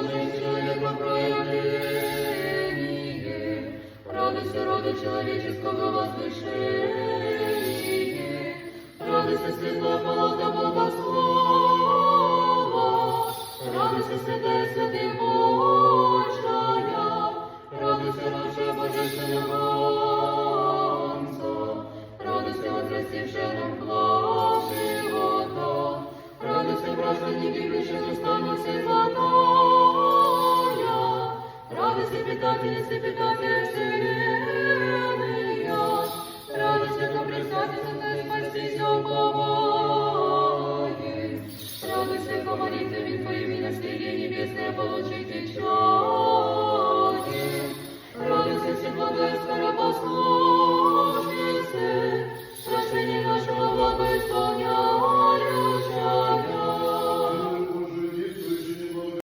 Божий человеком проявление. Радуйся, рода человеческого возвышения. Радуйся, светлая палата Бога Слова. Радуйся, святая святым Божия. Радуйся, лучшая божественного Анца. Радуйся, возвратившая нам хлад живота. Радуйся, граждане, гибнущие за стану святая. Радуйся, питательница, питателя вселенной. Радуйся, кто предстательница, спастися уповает. Радуйся, по молитве Твоими наследие небесное получи.